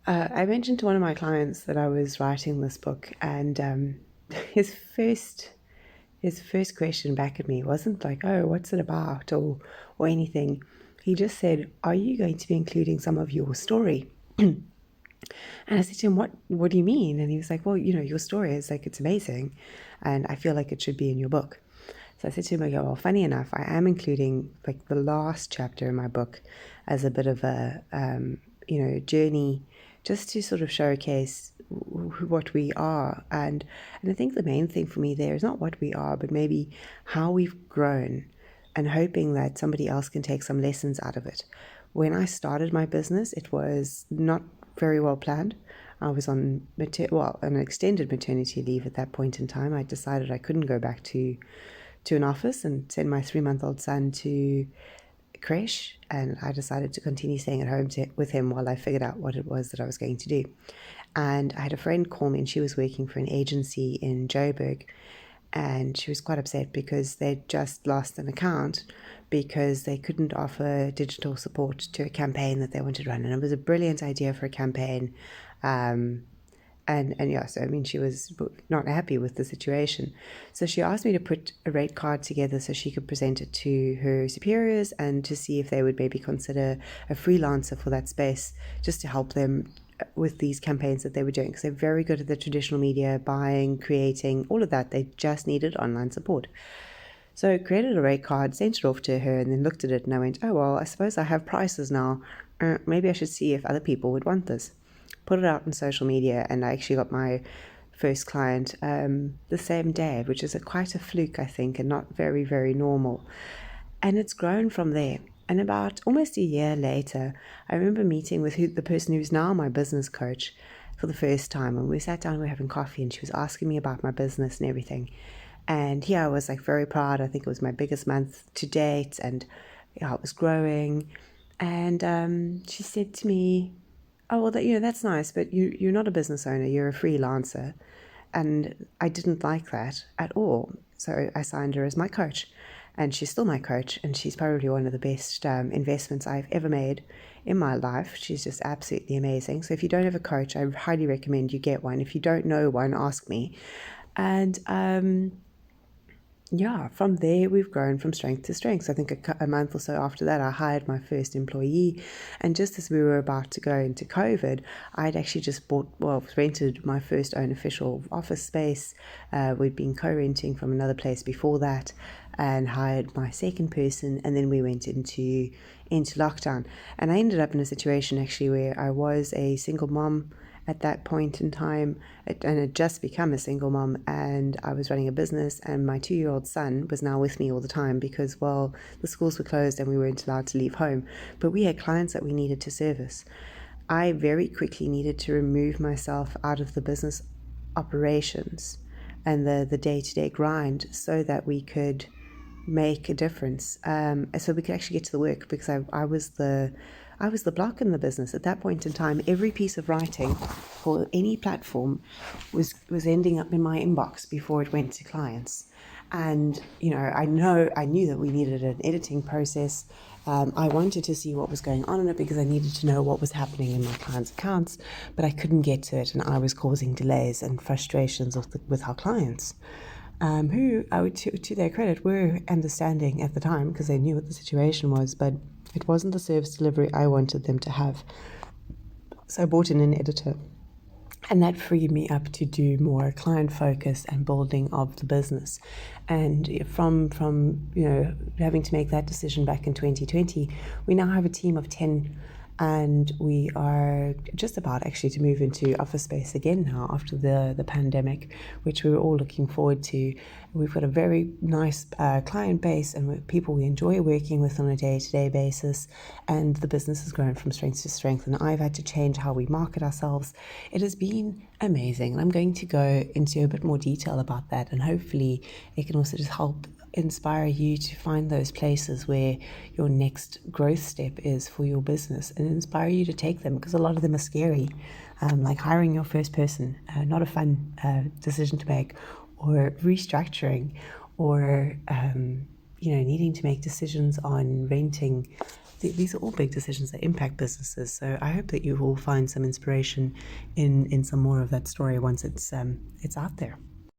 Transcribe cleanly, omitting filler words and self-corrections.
I mentioned to one of my clients that I was writing this book, and his first his first question back at me wasn't like, "Oh, what's it about?" or anything. He just said, "Are you going to be including some of your story?" And I said to him, "What do you mean?" And he was like, "Well, your story is like it's amazing, and I feel like it should be in your book." So I said to him, I go, "Well, funny enough, I am including like the last chapter in my book as a bit of a journey, just to sort of showcase what we are." And I think the main thing for me there is not what we are, but maybe how we've grown, and hoping that somebody else can take some lessons out of it. When I started my business, it was not very well planned. I was on an extended maternity leave at that point in time. I decided I couldn't go back to an office and send my 3-month-old son to creche, and I decided to continue staying at home with him while I figured out what it was that I was going to do. And I had a friend call me, and she was working for an agency in Joburg, and she was quite upset because they'd just lost an account because they couldn't offer digital support to a campaign that they wanted to run. And it was a brilliant idea for a campaign. And yeah, so I mean, she was not happy with the situation. So she asked me to put a rate card together so she could present it to her superiors and to see if they would maybe consider a freelancer for that space, just to help them with these campaigns that they were doing, because they're very good at the traditional media, buying, creating, all of that. They just needed online support. So I created a rate card, sent it off to her, and then looked at it, and I went, "Oh, well, I suppose I have prices now. Maybe I should see if other people would want this." Put it out on social media, and I actually got my first client the same day, which is quite a fluke, I think, and not very, very normal. And it's grown from there. And about almost a year later, I remember meeting with the person who's now my business coach for the first time. And we sat down, we were having coffee, and she was asking me about my business and everything. And here I was like very proud. I think it was my biggest month to date, and it was growing. And she said to me, "Oh, well, that's nice, but you're not a business owner, you're a freelancer." And I didn't like that at all. So I signed her as my coach, and she's still my coach, and she's probably one of the best investments I've ever made in my life. She's just absolutely amazing. So if you don't have a coach, I highly recommend you get one. If you don't know one, ask me. And yeah, from there we've grown from strength to strength. So I think a month or so after that, I hired my first employee. And just as we were about to go into COVID, I'd actually just rented my first own official office space. We'd been co-renting from another place before that, and hired my second person. And then we went into lockdown. And I ended up in a situation actually where I was a single mom at that point in time, and had just become a single mom, and I was running a business, and my 2-year-old son was now with me all the time because, well, the schools were closed and we weren't allowed to leave home, but we had clients that we needed to service. I very quickly needed to remove myself out of the business operations and the day-to-day grind so that we could make a difference, so we could actually get to the work, because I was the block in the business. At that point in time, every piece of writing for any platform was ending up in my inbox before it went to clients. And, I knew that we needed an editing process. I wanted to see what was going on in it because I needed to know what was happening in my clients' accounts, but I couldn't get to it, and I was causing delays and frustrations with our clients. Who, I would, to their credit, were understanding at the time because they knew what the situation was, but it wasn't the service delivery I wanted them to have. So I brought in an editor, and that freed me up to do more client focus and building of the business. And from having to make that decision back in 2020, we now have a team of 10, and we are just about actually to move into office space again now after the pandemic, which we were all looking forward to. We've got a very nice client base and people we enjoy working with on a day-to-day basis, and the business has grown from strength to strength, and I've had to change how we market ourselves. It has been amazing, and I'm going to go into a bit more detail about that, and hopefully it can also just help inspire you to find those places where your next growth step is for your business, and inspire you to take them, because a lot of them are scary, like hiring your first person, not a fun decision to make, or restructuring, or needing to make decisions on renting these are all big decisions that impact businesses. So I hope that you will find some inspiration in some more of that story once it's out there.